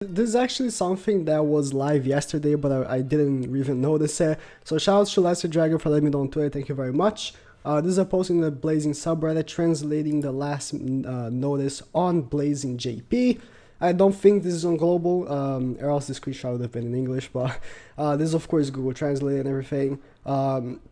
This is actually something that was live yesterday, but I didn't even notice it. So shout out to Lesser Dragon for letting me know on Twitter, thank you very much. This is a post in the Blazing subreddit translating the last notice on Blazing JP. I don't think this is on global, or else the screenshot would have been in English, but this is of course Google Translate and everything.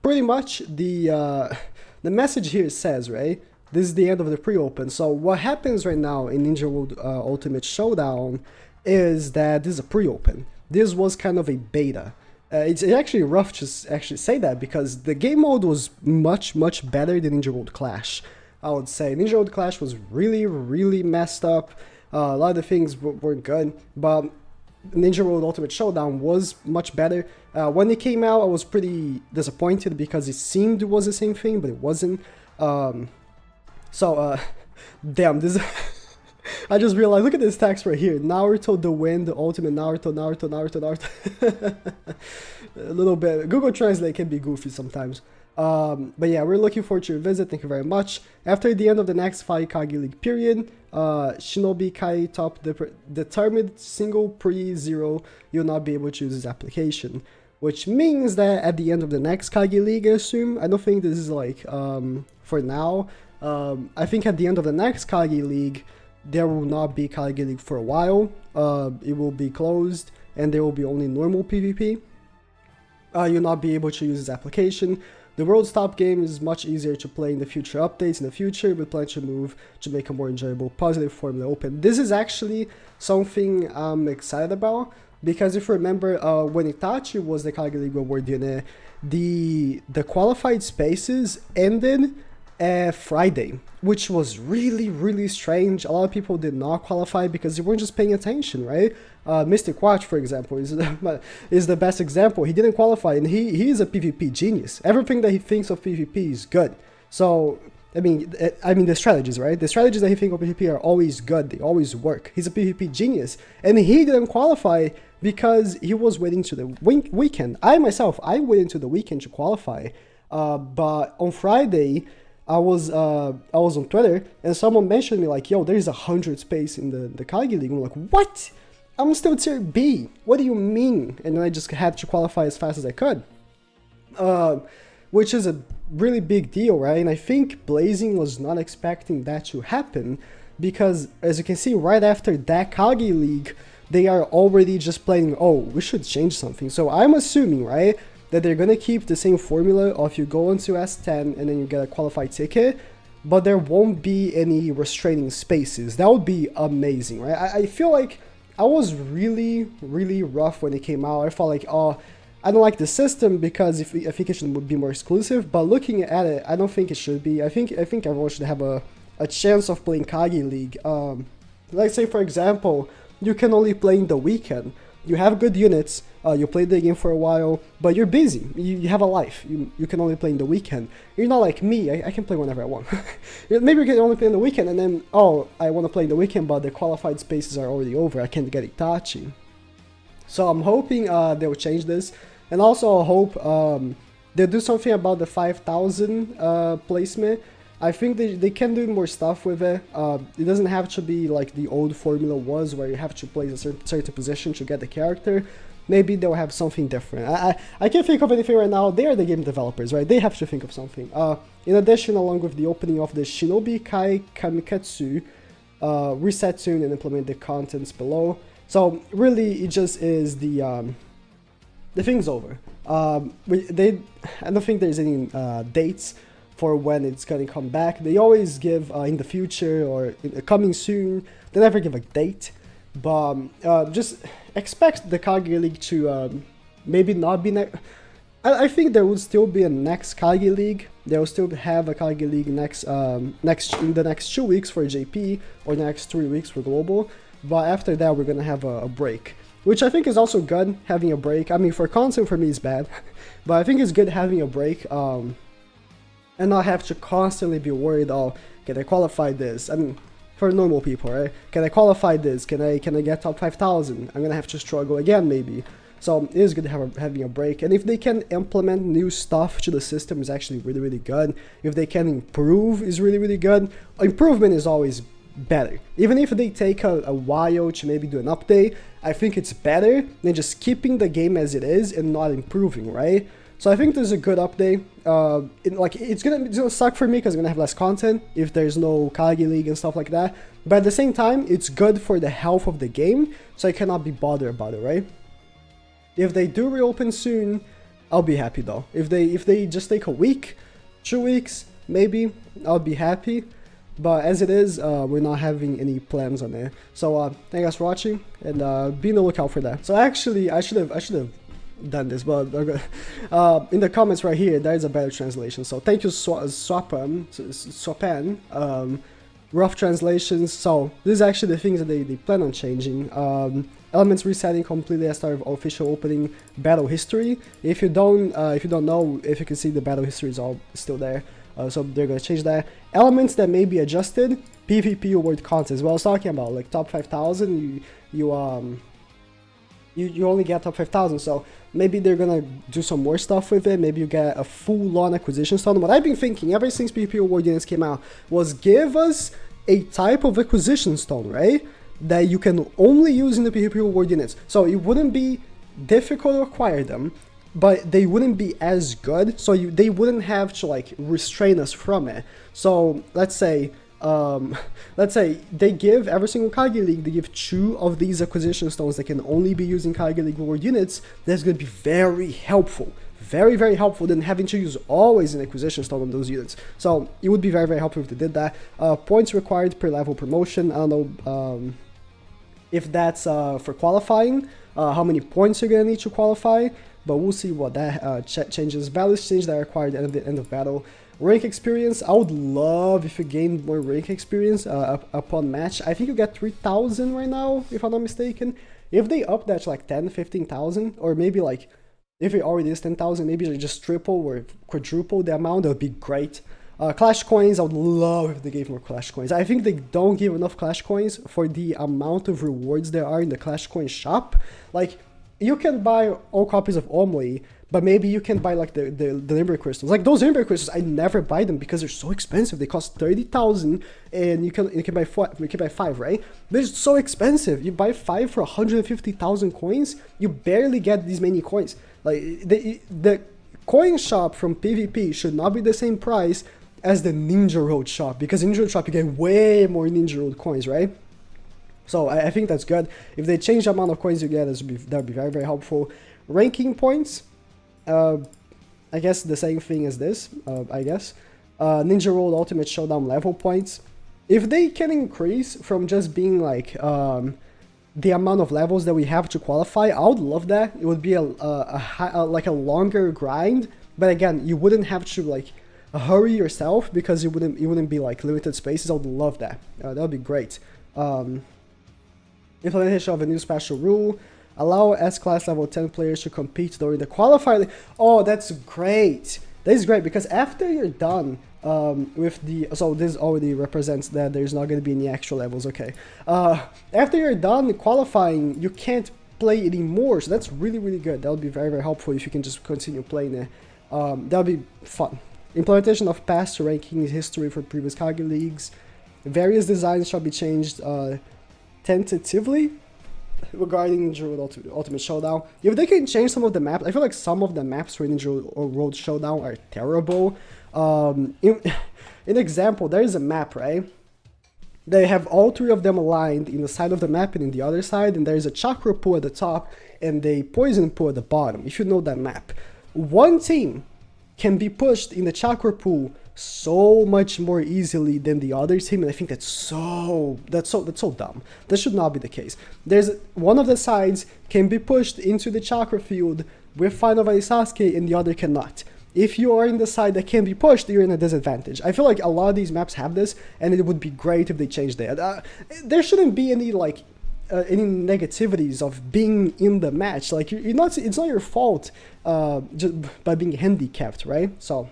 Pretty much the message here says, right, this is the end of the pre-open. So what happens right now in Ninja World Ultimate Showdown is that this is a pre-open. This was kind of a beta. It's actually rough to actually say that because the game mode was much better than Ninja World Clash. I would say Ninja World Clash was really messed up. A lot of the things weren't good, but Ninja World Ultimate Showdown was much better. When it came out, I was pretty disappointed because it seemed it was the same thing, but it wasn't. Damn, this. I just realized, look at this text right here. Naruto the win, the ultimate Naruto. A little bit. Google Translate can be goofy sometimes. But yeah, we're looking forward to your visit. Thank you very much. After the end of the next 5 KAGE League period, Shinobi Kai top determined single pre-0, you'll not be able to use this application. Which means that at the end of the next KAGE League, I assume, I don't think this is like, for now. I think at the end of the next KAGE League, there will not be KAGE League for a while. It will be closed and there will be only normal PvP. You'll not be able to use this application. The world's top game is much easier to play in the future updates in the future, with plenty to move to make a more enjoyable, positive Formula Open. This is actually something I'm excited about, because if you remember, when Itachi was the KAGE League award winner, the qualified spaces ended Friday, which was really strange. A lot of people did not qualify because they weren't just paying attention, right? Mystic Watch, for example, is the best example. He didn't qualify, and he is a PvP genius. Everything that he thinks of PvP is good. So I mean the strategies, right? The strategies that he thinks of PvP are always good. They always work. He's a PvP genius, and he didn't qualify because he was waiting to the weekend. I waited to the weekend to qualify, but on Friday, I was on Twitter and someone mentioned me like, yo, there's 100 space in the KAGE League. I'm like, what? I'm still tier B. What do you mean? And then I just had to qualify as fast as I could. Which is a really big deal, right? And I think Blazing was not expecting that to happen because, as you can see, right after that KAGE League, they are already just playing, oh, we should change something. So I'm assuming, right, that they're gonna keep the same formula of you go into S10 and then you get a qualified ticket, but there won't be any restraining spaces. That would be amazing, right? I feel like I was really rough when it came out. I felt like, oh, I don't like the system because I think it should be more exclusive, but looking at it, I don't think it should be. I think everyone should have a chance of playing KAGE League. Let's say, for example, you can only play in the weekend. You have good units, you play the game for a while, but you're busy, you have a life, you can only play in the weekend. You're not like me, I can play whenever I want. Maybe you can only play in the weekend and then, oh, I want to play in the weekend, but the qualified spaces are already over, I can't get Itachi. So I'm hoping they'll change this, and also I hope they'll do something about the 5,000 placement. I think they can do more stuff with it. It doesn't have to be like the old formula was, where you have to place a certain position to get the character. Maybe they'll have something different. I can't think of anything right now. They are the game developers, right? They have to think of something. In addition, along with the opening of the Shinobi Kai Kamikatsu, reset soon and implement the contents below. So really, it just is the thing's over. I don't think there's any dates for when it's gonna come back. They always give in the future or coming soon. They never give a date, but just expect the KAGE League to maybe not be next. I think there will still be a next KAGE League. They will still have a KAGE League in the next 2 weeks for JP or next 3 weeks for global. But after that, we're gonna have a break, which I think is also good, having a break. I mean, for content, for me, it's bad, but I think it's good having a break. And not have to constantly be worried, oh, can I qualify this? I mean, for normal people, right? Can I qualify this? Can I get top 5,000? I'm gonna have to struggle again, maybe. So it is good having a break. And if they can implement new stuff to the system, is actually really good. If they can improve, is really good. Improvement is always better. Even if they take a while to maybe do an update, I think it's better than just keeping the game as it is and not improving, right? So I think this is a good update. It's gonna suck for me because I'm gonna have less content if there's no KAGE League and stuff like that. But at the same time, it's good for the health of the game, so I cannot be bothered about it, right? If they do reopen soon, I'll be happy though. If they just take a week, 2 weeks, maybe, I'll be happy. But as it is, we're not having any plans on it. So thank you guys for watching, and be on the lookout for that. So actually, I should have done this, but in the comments right here, there is a better translation. So thank you, Swapan, rough translations. So this is actually the things that they plan on changing. Elements resetting completely as part of official opening battle history. If you don't know, if you can see, the battle history is all still there. So they're gonna change that. Elements that may be adjusted. PvP award contest. Well, I was talking about like top 5,000. You only get top 5,000. So maybe they're gonna do some more stuff with it. Maybe you get a full-on acquisition stone. What I've been thinking ever since PvP award units came out was give us a type of acquisition stone, right? That you can only use in the PvP award units. So it wouldn't be difficult to acquire them, but they wouldn't be as good, so they wouldn't have to like restrain us from it. So let's say they give every single KAGE League, they give 2 of these acquisition stones that can only be used in KAGE League award units. That's going to be very helpful. Very, very helpful than having to use always an acquisition stone on those units. So it would be very, very helpful if they did that. Points required per level promotion. I don't know if that's for qualifying, how many points you're going to need to qualify. But we'll see what that changes. Values change that are required at the end of battle. Rank experience. I would love if you gain more rank experience upon match. I think you get 3,000 right now, if I'm not mistaken. If they up that to like 10, 15,000, or maybe like, if it already is 10,000, maybe they just triple or quadruple the amount, that would be great. Clash coins, I would love if they gave more Clash coins. I think they don't give enough Clash coins for the amount of rewards there are in the Clash coin shop. Like, you can buy all copies of Omoi, but maybe you can buy like the Limber Crystals. Like those Limber Crystals, I never buy them because they're so expensive. They cost 30,000, and you can buy 5, right? They're so expensive. You buy 5 for 150,000 coins, you barely get these many coins. Like the coin shop from PvP should not be the same price as the Ninja Road shop, because Ninja Road shop you get way more Ninja Road coins, right? So I think that's good. If they change the amount of coins you get, that would be very, very helpful. Ranking points, I guess the same thing as this, I guess. Ninja Road Ultimate Showdown level points. If they can increase from just being like the amount of levels that we have to qualify, I would love that. It would be like a longer grind, but again, you wouldn't have to like hurry yourself because it wouldn't be like limited spaces. I would love that. That would be great. Implementation of a new special rule. Allow S-class level 10 players to compete during the qualifier. Oh, that's great. That is great, because after you're done with the... So this already represents that there's not going to be any extra levels, okay. After you're done qualifying, you can't play anymore, so that's really, really good. That would be very, very helpful if you can just continue playing it. That would be fun. Implementation of past rankings history for previous KAGE leagues. Various designs shall be changed tentatively regarding Ninja Road Ultimate Showdown. If they can change some of the maps, I feel like some of the maps for Ninja Road Showdown are terrible. In example, there is a map, right? They have all 3 of them aligned in the side of the map and in the other side, and there's a chakra pool at the top and a poison pool at the bottom, if you know that map. One team can be pushed in the chakra pool so much more easily than the other team, and I think that's so dumb. That should not be the case. There's one of the sides can be pushed into the chakra field with Final Valley Sasuke, and the other cannot. If you are in the side that can be pushed, you're in a disadvantage. I feel like a lot of these maps have this, and it would be great if they changed that. There shouldn't be any like any negativities of being in the match. Like it's not your fault just by being handicapped, right? So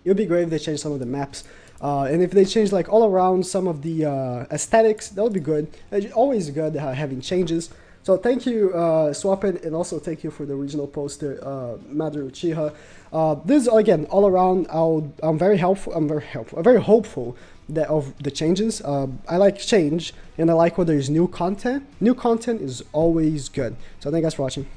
it would be great if they change some of the maps, and if they change like all around some of the aesthetics, that would be good. It's always good having changes. So thank you, Swappin, and also thank you for the original poster, Madru Uchiha. This again, all around, I'm very helpful. I'm very hopeful that of the changes. I like change, and I like when there's new content. New content is always good. So thank you guys for watching.